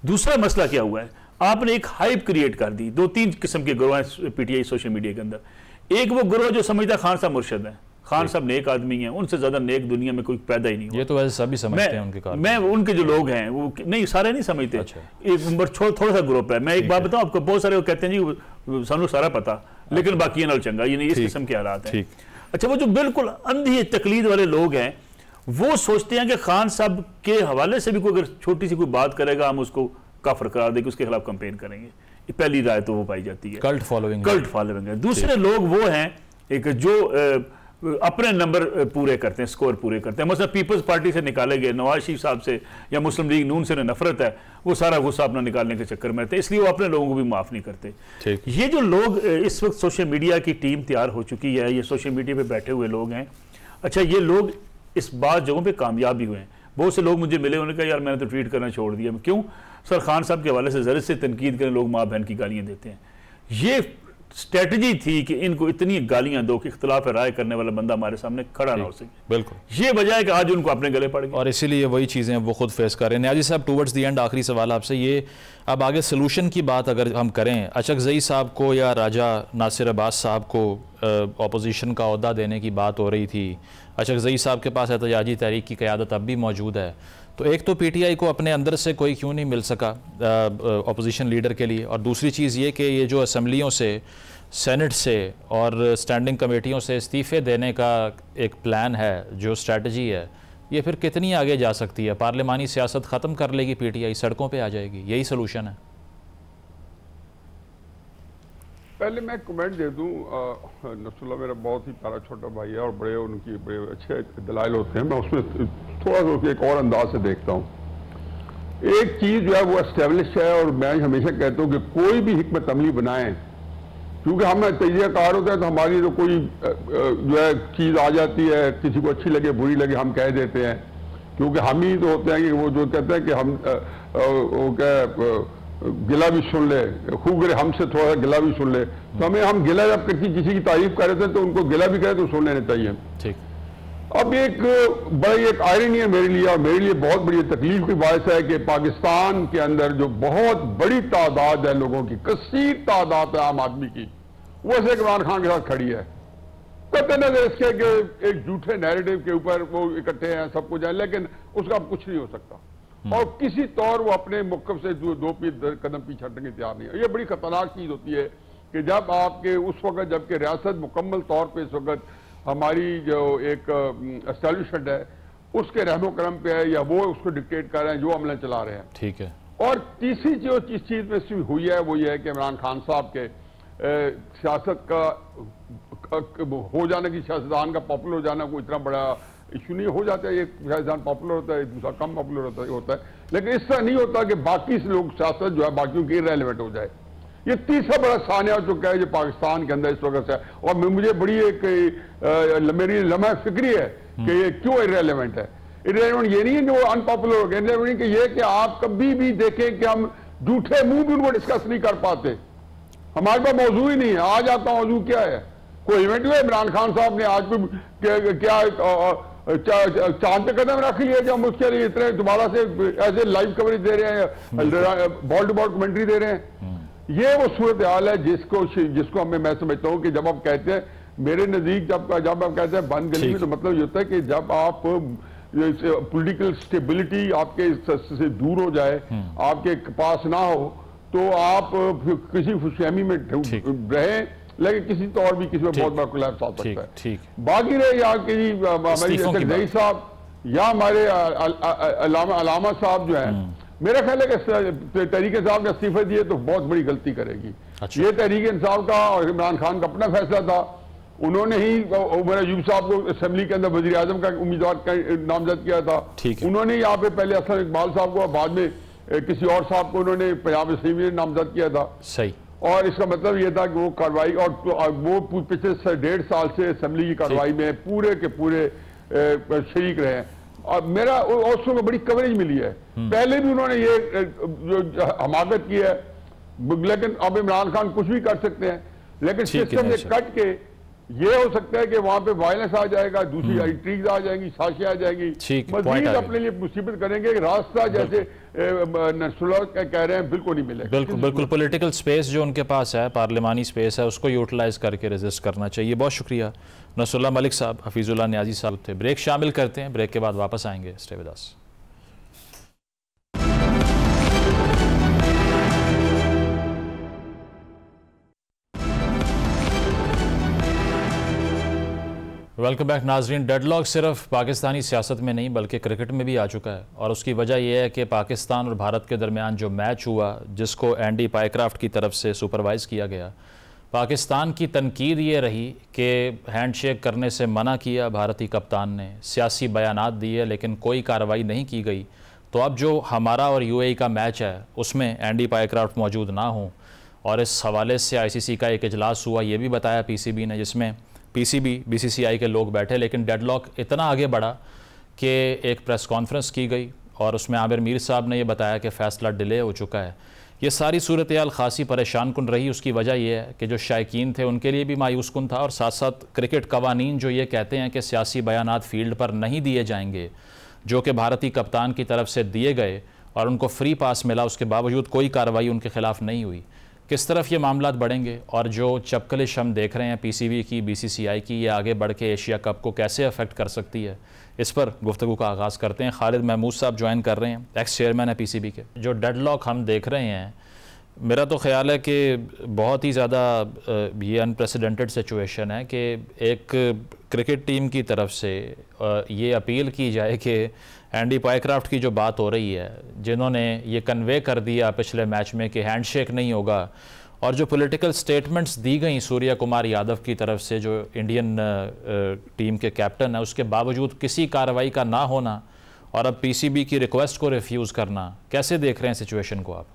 दूसरा मसला क्या हुआ है, आपने एक हाइप क्रिएट कर दी। 2-3 किस्म के ग्रोह हैं पीटीआई सोशल मीडिया के अंदर। एक वो ग्रोह जो समझता खान साहब मुर्शद है, खान साहब नेक आदमी हैं, उनसे ज्यादा नेक दुनिया में कोई पैदा ही नहीं हुआ। ये तो वैसे सभी समझते हैं उनके कारण। मैं उनके जो लोग हैं वो नहीं, सारे नहीं समझते। अच्छा। एक नंबर थोड़ा सा ग्रुप है। मैं एक बात बताऊं आपको, बहुत सारे वो कहते हैं जी सानू सारा पता, लेकिन बाकी नाल चंगा, ये नहीं, इस किस्म के हालात हैं। अच्छा, वो जो बिल्कुल अंधी तकलीद वाले लोग हैं वो सोचते हैं कि खान साहब के हवाले से भी कोई अगर छोटी सी कोई बात करेगा हम उसको काफिर करार देंगे, उसके खिलाफ कंपेन करेंगे। पहली राय तो वो पाई जाती है, कल्ट फॉलोइंग है। दूसरे लोग वो हैं एक जो अपने नंबर पूरे करते हैं, स्कोर पूरे करते हैं। मतलब पीपल्स पार्टी से निकाले गए, नवाज शरीफ साहब से या मुस्लिम लीग नून से नफरत है, वो सारा गुस्सा अपना निकालने के चक्कर में रहते हैं, इसलिए वो अपने लोगों को भी माफ नहीं करते। ये जो लोग इस वक्त सोशल मीडिया की टीम तैयार हो चुकी है, ये सोशल मीडिया पे बैठे हुए लोग हैं। अच्छा, ये लोग इस बात जगहों पे कामयाब भी हुए हैं। बहुत से लोग मुझे मिले, उन्होंने कहा यार मैंने तो ट्वीट करना छोड़ दिया। क्यों सर? खान साहब के हवाले से जरा से तनकीद करें, लोग माँ बहन की गालियां देते हैं। ये स्ट्रेटजी थी कि इनको इतनी गालियां दो कि इख्तिलाफ राय करने वाला बंदा हमारे सामने खड़ा ना हो सके। बिल्कुल, ये वजह है कि आज उनको अपने गले पड़ गए और इसीलिए वही चीज़ें वो खुद फेस कर रहे हैं। न्याजी साहब, टूवर्ड्स द एंड आखिरी सवाल आपसे, ये अब आगे सोल्यूशन की बात अगर हम करें, अचकजई साहब को या राजा नासिर अब्बास साहब को अपोजिशन का ओहदा देने की बात हो रही थी। अचकजई साहब के पास एहतजाजी तहरीक की क़यादत अब भी मौजूद है, तो एक तो पीटीआई को अपने अंदर से कोई क्यों नहीं मिल सका अपोजिशन लीडर के लिए, और दूसरी चीज़ ये कि ये जो असम्बलियों से, सेनेट से और स्टैंडिंग कमेटियों से इस्तीफ़े देने का एक प्लान है, जो स्ट्रेटजी है, ये फिर कितनी आगे जा सकती है? पार्लिमानी सियासत ख़त्म कर लेगी पीटीआई, सड़कों पे आ जाएगी, यही सलूशन है? पहले मैं कमेंट दे दूं, नसरुल्लाह मेरा बहुत ही प्यारा छोटा भाई है और उनकी बड़े अच्छे दलाइल होते हैं। मैं उसमें थोड़ा सा एक और अंदाज से देखता हूँ। एक चीज़ जो है वो एस्टेब्लिश है, और मैं हमेशा कहता हूँ कि कोई भी हिकमत अमली बनाएं, क्योंकि हम तजज़ियाकार होता है तो हमारी तो कोई जो है चीज़ आ जाती है, किसी को अच्छी लगे बुरी लगे हम कह देते हैं, क्योंकि हम ही तो होते हैं कि वो जो कहते हैं कि हम वो क्या गिला भी सुन ले, खूब गिरे हमसे थोड़ा सा गिला भी सुन ले, तो हम गिला जब किसी की तारीफ कर रहे थे तो उनको गिला भी करे तो सुन लेना चाहिए। ठीक। अब एक बड़ी एक आयरनी है मेरे लिए, और मेरे लिए बहुत बड़ी तकलीफ की बात है कि पाकिस्तान के अंदर जो बहुत बड़ी तादाद है लोगों की, कसीर तादाद है आम आदमी की, वो ऐसे इमरान खान के साथ खड़ी है। कहते नजर इसके कि एक झूठे नैरेटिव के ऊपर वो इकट्ठे हैं, सब कुछ है, लेकिन उसका अब कुछ नहीं हो सकता, और किसी तौर वो अपने मौक़िफ़ से दो कदम पीछे हटने के तैयार नहीं है। ये बड़ी खतरनाक चीज़ होती है कि जब आपके उस वक्त, जबकि रियासत मुकम्मल तौर पर इस वक्त हमारी जो एक एस्टैब्लिशमेंट है उसके रहमो करम पे है, या वो उसको डिक्टेट कर रहे हैं, जो अमल चला रहे हैं। ठीक है। और तीसरी जो चीज़ में हुई है वो ये है कि इमरान खान साहब के सियासत का हो जाने की, सियासतदान का पॉपुलर हो जाना कोई इतना बड़ा इशू नहीं हो जाता है। एक सियासतदान पॉपुलर होता है, दूसरा कम पॉपुलर होता है, लेकिन इस तरह नहीं होता कि बाकी लोग सियासत जो है बाकियों की इररिलेवेंट हो जाए। ये तीसरा बड़ा सानिया हो चुका है जो पाकिस्तान के अंदर इस वक्त है, और मुझे बड़ी एक मेरी लम्हा फिक्री है कि ये क्यों इररिलेवेंट है। इररिलेवेंट ये नहीं है कि वो अनपॉपुलर हो गए, इररिलेवेंट ये कि आप कभी भी देखें कि हम झूठे मुंह भी उनको डिस्कस नहीं कर पाते, हमारे पास मौजूद ही नहीं है। आज आपका मौजूद क्या है? कोई इवेंट हुआ? इमरान खान साहब ने आज क्या चांद पे कदम रख लिया कि हम उसके लिए इतने दोबारा से ऐसे लाइव कवरेज दे रहे हैं, बॉल टू बॉल कमेंट्री दे रहे हैं। ये वो सूरत हाल है जिसको मैं समझता हूँ कि जब आप कहते हैं, मेरे नजदीक जब आप कहते हैं बंद गली में, तो मतलब ये होता है कि जब आप पॉलिटिकल स्टेबिलिटी आपके से दूर हो जाए, आपके पास ना हो, तो आप किसी खुशहमी में रहें, लेकिन किसी तौर भी किसी में बहुत बड़ा कोलैप्स आ सकता है। ठीक। बाकी रहे यहाँ के हमारी जैसे साहब या हमारे अलामा साहब जो हैं, मेरा ख्याल है कि तहरीक इंसाफ ने इस्तीफे दिए तो बहुत बड़ी गलती करेगी। अच्छा। ये तहरीक इंसाफ का और इमरान खान का अपना फैसला था। उन्होंने ही उमर अयूब साहब को असेंबली के अंदर वज़ीर आज़म का उम्मीदवार नामजद किया था। उन्होंने यहाँ पे पहले असद इकबाल साहब को, बाद में किसी और साहब को उन्होंने पंजाब असेंबली में नामजद किया था। सही। और इसका मतलब ये था कि वो कार्रवाई, और वो पिछले 1.5 साल से असेंबली की कार्रवाई में पूरे के पूरे शरीक रहे हैं। और मेरा उसको बड़ी कवरेज मिली है। पहले भी उन्होंने ये जो हमाकत की है, लेकिन अब इमरान खान कुछ भी कर सकते हैं, लेकिन सिस्टम से कट के ये हो सकता है कि वहां पे वायलेंस आ जाएगा, दूसरी इंट्रीज आ जाएंगी, साजिशें आ जाएंगी, मजीद अपने लिए मुसीबत करेंगे। रास्ता जैसे नसरुल्लाह कह रहे हैं बिल्कुल नहीं मिलेगा। बिल्कुल बिल्कुल, पॉलिटिकल स्पेस जो उनके पास है, पार्लिमानी स्पेस है, उसको यूटिलाइज करके रेजिस्ट करना चाहिए। बहुत शुक्रिया नसरुल्लाह मलिक साहब, हफीजुल्लाह न्याजी साहब थे। ब्रेक शामिल करते हैं, ब्रेक के बाद वापस आएंगे। Stay with us. Welcome back नाजरीन। डेडलॉक सिर्फ पाकिस्तानी सियासत में नहीं बल्कि क्रिकेट में भी आ चुका है, और उसकी वजह यह है कि पाकिस्तान और भारत के दरमियान जो मैच हुआ, जिसको एंडी पायक्राफ्ट की तरफ से सुपरवाइज़ किया गया, पाकिस्तान की तनकीद ये रही कि हैंडशेक करने से मना किया भारतीय कप्तान ने, सियासी बयानात दिए लेकिन कोई कार्रवाई नहीं की गई। तो अब जो हमारा और यूएई का मैच है उसमें एंडी पायक्राफ्ट मौजूद ना हो, और इस हवाले से आईसीसी का एक इजलास हुआ, ये भी बताया पीसीबी ने, जिसमें पीसीबी बीसीसीआई के लोग बैठे, लेकिन डेडलॉक इतना आगे बढ़ा कि एक प्रेस कॉन्फ्रेंस की गई और उसमें आमिर मीर साहब ने यह बताया कि फ़ैसला डिले हो चुका है। ये सारी सूरत हाल खासी परेशान कुन रही। उसकी वजह यह है कि जो शायकीन थे उनके लिए भी मायूस कुन था, और साथ साथ क्रिकेट कवानीन जो ये कहते हैं कि सियासी बयानात फील्ड पर नहीं दिए जाएंगे, जो कि भारतीय कप्तान की तरफ से दिए गए और उनको फ्री पास मिला, उसके बावजूद कोई कार्रवाई उनके खिलाफ नहीं हुई। किस तरफ ये मामला बढ़ेंगे और जो चपकलिश हम देख रहे हैं पीसीबी की, बीसीसीआई की, ये आगे बढ़ के एशिया कप को कैसे अफेक्ट कर सकती है, इस पर गुफ्तगू का आगाज़ करते हैं। खालिद महमूद साहब ज्वाइन कर रहे हैं, एक्स चेयरमैन है पीसीबी के। जो डेडलॉक हम देख रहे हैं, मेरा तो ख्याल है कि बहुत ही ज़्यादा ये अनप्रेसिडेंटेड सिचुएशन है कि एक क्रिकेट टीम की तरफ से ये अपील की जाए कि एंडी पायक्राफ्ट की जो बात हो रही है, जिन्होंने ये कन्वे कर दिया पिछले मैच में कि हैंडशेक नहीं होगा, और जो पॉलिटिकल स्टेटमेंट्स दी गई सूर्य कुमार यादव की तरफ से जो इंडियन टीम के कैप्टन है, उसके बावजूद किसी कार्रवाई का ना होना और अब पीसीबी की रिक्वेस्ट को रिफ्यूज़ करना, कैसे देख रहे हैं सिचुएशन को आप?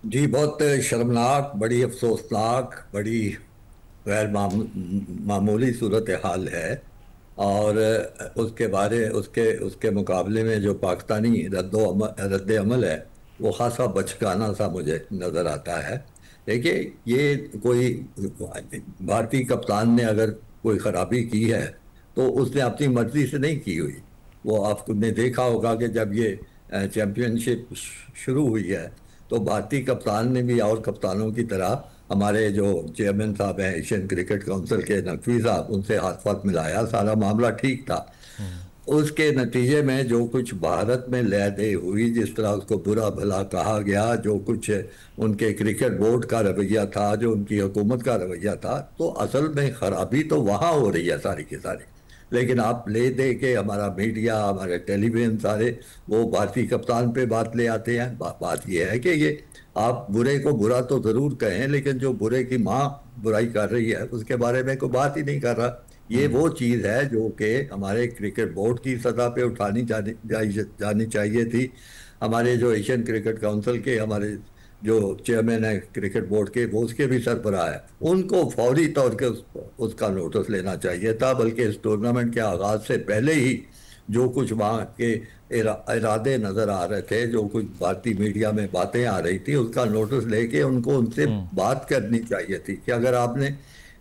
जी, बहुत शर्मनाक, बड़ी अफसोसनाक, बड़ी गैर मामूली सूरत हाल है। और उसके मुकाबले में जो पाकिस्तानी रद्द अमल है वो खासा बचकाना सा मुझे नज़र आता है। देखिए, ये कोई भारतीय कप्तान ने अगर कोई ख़राबी की है तो उसने अपनी मर्ज़ी से नहीं की हुई। वो आपने देखा होगा कि जब ये चैम्पियनशिप शुरू हुई है तो भारतीय कप्तान ने भी और कप्तानों की तरह हमारे जो चेयरमैन साहब हैं एशियन क्रिकेट काउंसिल के, नकवी साहब, उनसे हाथ पाथ मिलाया, सारा मामला ठीक था। उसके नतीजे में जो कुछ भारत में लय दे हुई, जिस तरह उसको बुरा भला कहा गया, जो कुछ उनके क्रिकेट बोर्ड का रवैया था, जो उनकी हुकूमत का रवैया था, तो असल में ख़राबी तो वहाँ हो रही है सारी की सारी। लेकिन आप ले दे के हमारा मीडिया, हमारे टेलीविज़न सारे वो भारतीय कप्तान पे बात ले आते हैं। बात यह है कि ये आप बुरे को बुरा तो ज़रूर कहें, लेकिन जो बुरे की माँ बुराई कर रही है उसके बारे में कोई बात ही नहीं कर रहा। ये वो चीज़ है जो कि हमारे क्रिकेट बोर्ड की सतह पे उठानी जानी चाहिए थी। हमारे जो एशियन क्रिकेट काउंसिल के हमारे जो चेयरमैन है क्रिकेट बोर्ड के, वो उसके भी सरबराह है, उनको फौरी तौर पे उसका नोटिस लेना चाहिए था। बल्कि इस टूर्नामेंट के आगाज़ से पहले ही जो कुछ वहाँ के इरादे नज़र आ रहे थे, जो कुछ भारतीय मीडिया में बातें आ रही थी, उसका नोटिस लेके उनको उनसे बात करनी चाहिए थी कि अगर आपने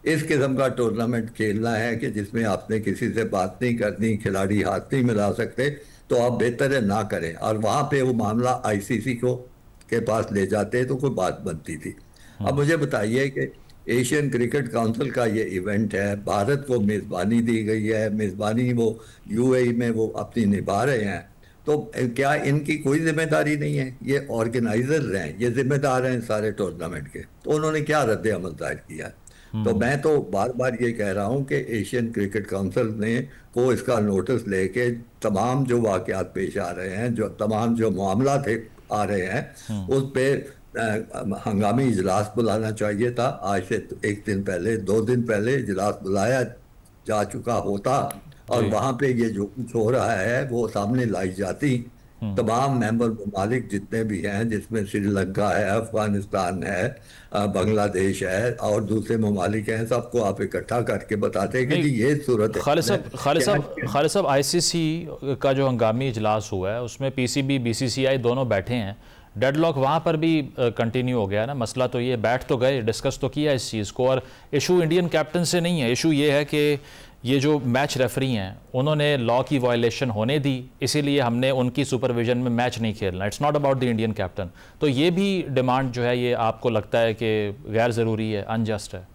इस किस्म का टूर्नामेंट खेलना है कि जिसमें आपने किसी से बात नहीं करनी, खिलाड़ी हाथ नहीं मिला सकते, तो आप बेहतर है ना करें। और वहाँ पे वो मामला आईसीसी के पास ले जाते तो कोई बात बनती थी। अब मुझे बताइए कि एशियन क्रिकेट काउंसिल का ये इवेंट है, भारत को मेज़बानी दी गई है, मेज़बानी वो यूएई में वो अपनी निभा रहे हैं, तो क्या इनकी कोई जिम्मेदारी नहीं है? ये ऑर्गेनाइजर हैं, ये जिम्मेदार हैं सारे टूर्नामेंट के, तो उन्होंने क्या रद्द अमल जाहिर किया? तो मैं तो बार बार ये कह रहा हूँ कि एशियन क्रिकेट काउंसिल ने को इसका नोटिस लेके तमाम जो वाकयात पेश आ रहे हैं, जो तमाम जो मामला थे आ रहे हैं, उस पे हंगामी इजलास बुलाना चाहिए था। आज से एक दिन पहले, 2 दिन पहले इजलास बुलाया जा चुका होता और वहां पे ये जो कुछ हो रहा है वो सामने लाई जाती। तमाम मेंबर ममालिक जितने भी हैं, जिसमें श्रीलंका है, अफगानिस्तान है, बांग्लादेश है और दूसरे ममालिक हैं, सबको आप इकट्ठा करके बताते हैं कि जी ये सूरत है। खालिद साहब, आईसीसी का जो हंगामी इजलास हुआ है उसमें पीसीबी बीसीसीआई दोनों बैठे हैं, डेडलॉक वहाँ पर भी कंटिन्यू हो गया ना। मसला तो ये, बैठ तो गए, डिस्कस तो किया इस चीज़ को, और इशू इंडियन कैप्टन से नहीं है। इशू ये है कि ये जो मैच रेफरी हैं उन्होंने लॉ की वायलेशन होने दी, इसीलिए हमने उनकी सुपरविजन में मैच नहीं खेलना। It's not about the Indian captain. तो ये भी डिमांड जो है ये आपको लगता है कि गैर ज़रूरी है, अनजस्ट है?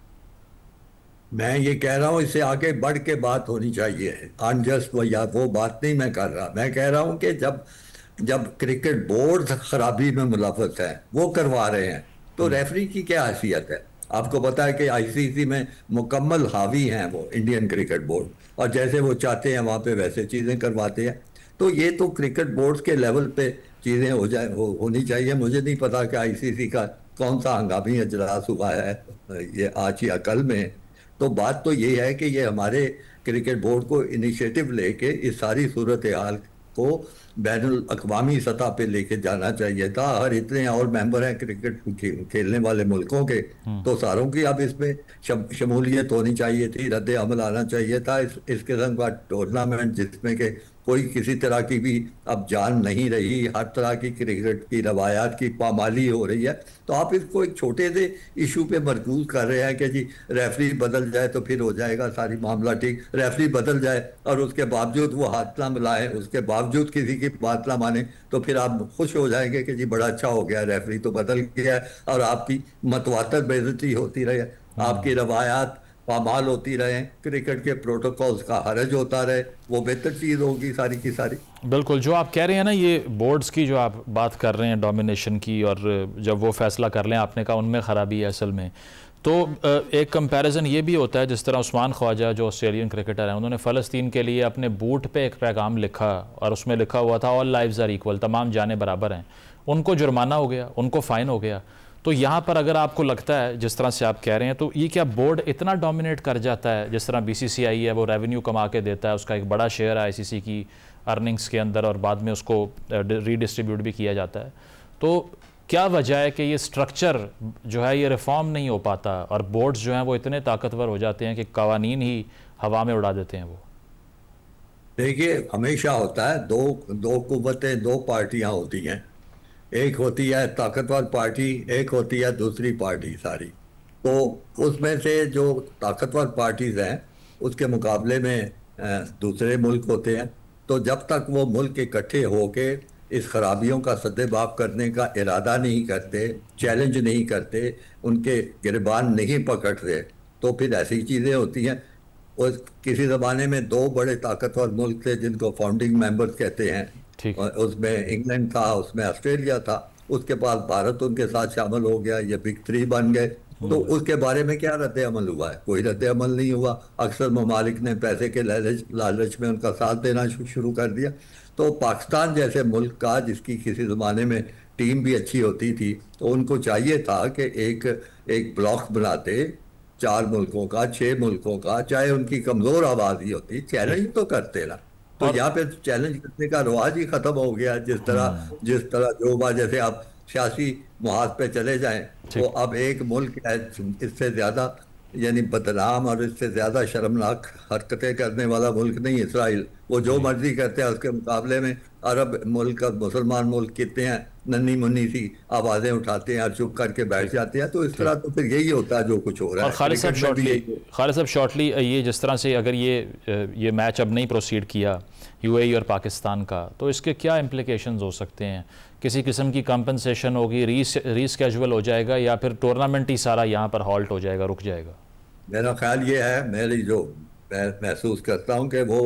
मैं ये कह रहा हूँ इससे आगे बढ़ के बात होनी चाहिए। अनजस्ट या वो बात नहीं मैं कर रहा। मैं कह रहा हूँ कि जब क्रिकेट बोर्ड खराबी में मुलव्वस है, वो करवा रहे हैं, तो रेफरी की क्या हैसियत है? आपको पता है कि आईसीसी में मुकम्मल हावी हैं वो इंडियन क्रिकेट बोर्ड, और जैसे वो चाहते हैं वहाँ पे वैसे चीज़ें करवाते हैं। तो ये तो क्रिकेट बोर्ड के लेवल पे चीज़ें होनी चाहिए। मुझे नहीं पता कि आईसीसी का कौन सा हंगामी इजलास हुआ है ये आज या कल में। तो बात तो ये है कि ये हमारे क्रिकेट बोर्ड को इनिशिएटिव लेके इस सारी सूरत हाल को बैनुल अक़वामी सतह पे लेके जाना चाहिए था। हर इतने और मेंबर हैं क्रिकेट खेलने वाले मुल्कों के, तो सारों की अब इसमें शमूलियत होनी चाहिए थी, रद्द अमल आना चाहिए था। इस किस्म का टूर्नामेंट जिसमें कि कोई किसी तरह की भी अब जान नहीं रही, हर तरह की क्रिकेट की रवायात की पामाली हो रही है, तो आप इसको एक छोटे से इशू पे मरकूज कर रहे हैं कि जी रेफरी बदल जाए तो फिर हो जाएगा सारी मामला ठीक। रेफरी बदल जाए और उसके बावजूद वो हाथ ना मिलाए, उसके बावजूद किसी की बात ना माने, तो फिर आप खुश हो जाएंगे कि जी बड़ा अच्छा हो गया, रेफरी तो बदल गया, और आपकी मतवातर बेइज्जती होती रहे, आपकी रवायात पामाल होती रहे, क्रिकेट के प्रोटोकॉल्स का हरज होता रहे, वो बेहतर चीज़ होगी सारी की सारी। बिल्कुल, जो आप कह रहे हैं ना, ये बोर्ड्स की जो आप बात कर रहे हैं डोमिनेशन की, और जब वो फैसला कर लें, आपने कहा उनमें ख़राबी है असल में, तो एक कंपैरिजन ये भी होता है, जिस तरह उस्मान ख्वाजा जो ऑस्ट्रेलियन क्रिकेटर हैं, उन्होंने फ़लस्तीन के लिए अपने बूट पे एक पैगाम लिखा और उसमें लिखा हुआ था ऑल लाइव्स आर इक्वल, तमाम जानें बराबर हैं। उनको जुर्माना हो गया, उनको फ़ाइन हो गया। तो यहाँ पर अगर आपको लगता है जिस तरह से आप कह रहे हैं, तो ये क्या बोर्ड इतना डोमिनेट कर जाता है? जिस तरह बीसीसीआई है वो रेवेन्यू कमा के देता है, उसका एक बड़ा शेयर है आईसीसी की अर्निंग्स के अंदर, और बाद में उसको रीडिस्ट्रीब्यूट भी किया जाता है। तो क्या वजह है कि ये स्ट्रक्चर जो है ये रिफॉर्म नहीं हो पाता, और बोर्ड्स जो हैं वो इतने ताकतवर हो जाते हैं कि कवानीन ही हवा में उड़ा देते हैं? वो देखिए, हमेशा होता है, दो कुव्वतें, दो पार्टियां होती हैं। एक होती है ताकतवर पार्टी, एक होती है दूसरी पार्टी सारी। तो उसमें से जो ताकतवर पार्टीज हैं उसके मुकाबले में दूसरे मुल्क होते हैं। तो जब तक वो मुल्क इकट्ठे होके इस खराबियों का सद्देबाब करने का इरादा नहीं करते, चैलेंज नहीं करते, उनके गिरबान नहीं पकड़ते, तो फिर ऐसी चीज़ें होती हैं। और किसी ज़माने में 2 बड़े ताकतवर मुल्क थे जिनको फाउंडिंग मेंबर्स कहते हैं, उसमें इंग्लैंड था, उसमें ऑस्ट्रेलिया था, उसके बाद भारत उनके साथ शामिल हो गया, ये बिग 3 बन गए। तो उसके बारे में क्या रद्द अमल हुआ है? कोई रद्द अमल नहीं हुआ। अक्सर ममालिक ने पैसे के लालच में उनका साथ देना शुरू कर दिया। तो पाकिस्तान जैसे मुल्क का, जिसकी किसी ज़माने में टीम भी अच्छी होती थी, तो उनको चाहिए था कि एक ब्लॉक बनाते 4 मुल्कों का, 6 मुल्कों का, चाहे उनकी कमज़ोर आबादी होती, चैलेंज तो करते ना। तो यहाँ पे चैलेंज करने का रवाज ही खत्म हो गया। जिस तरह जो बात, जैसे आप सियासी मुहाज पे चले जाएं, तो अब एक मुल्क है इससे ज्यादा यानी बदनाम और इससे ज्यादा शर्मनाक हरकतें करने वाला मुल्क नहीं इसराइल। वो जो मर्जी करते हैं, उसके मुकाबले में अरब मुल्क और मुसलमान मुल्क कितने हैं, नन्ही मुन्नी सी आवाजें उठाते हैं और चुप करके बैठ जाते हैं। तो इस तरह तो फिर यही होता है जो कुछ हो रहा है। खालिद साहब शॉर्टली ये जिस तरह से अगर ये मैच अब नहीं प्रोसीड किया यूएई और पाकिस्तान का, तो इसके क्या इम्प्लिकेशंस हो सकते हैं? किसी किस्म की कंपनसेशन होगी, रीस्केजुअल हो जाएगा, या फिर टूर्नामेंट ही सारा यहाँ पर हॉल्ट हो जाएगा, रुक जाएगा? मेरा ख्याल ये है, मैं महसूस करता हूँ कि वो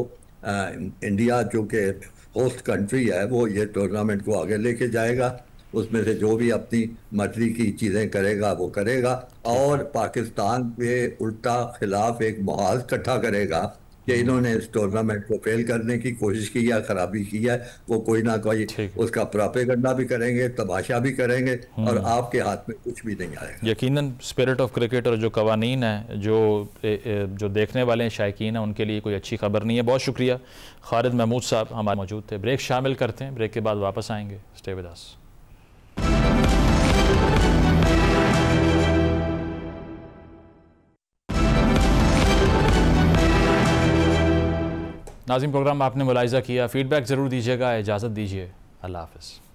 इंडिया जो कि होस्ट कंट्री है, वो ये टूर्नामेंट को आगे लेके जाएगा। उसमें से जो भी अपनी मर्जी की चीज़ें करेगा वो करेगा, और पाकिस्तान पे उल्टा खिलाफ एक माहौल इकट्ठा करेगा कि इन्होंने इस टूर्नामेंट को फेल करने की कोशिश की है, खराबी की है। वो कोई ना कोई उसका प्रोपेगेंडा भी करेंगे, तमाशा भी करेंगे, और आपके हाथ में कुछ भी नहीं आएगा। यकीनन स्पिरिट ऑफ क्रिकेट और जो कवानीन है, जो देखने वाले हैं, शायकीन हैं, उनके लिए कोई अच्छी खबर नहीं है। बहुत शुक्रिया खालिद महमूद साहब हमारे मौजूद थे। ब्रेक शामिल करते हैं, ब्रेक के बाद वापस आएंगे। Stay with us. नाज़रीन, प्रोग्राम आपने मुलाहिज़ा किया, फीडबैक ज़रूर दीजिएगा। इजाज़त दीजिए, अल्लाह हाफ़िज़।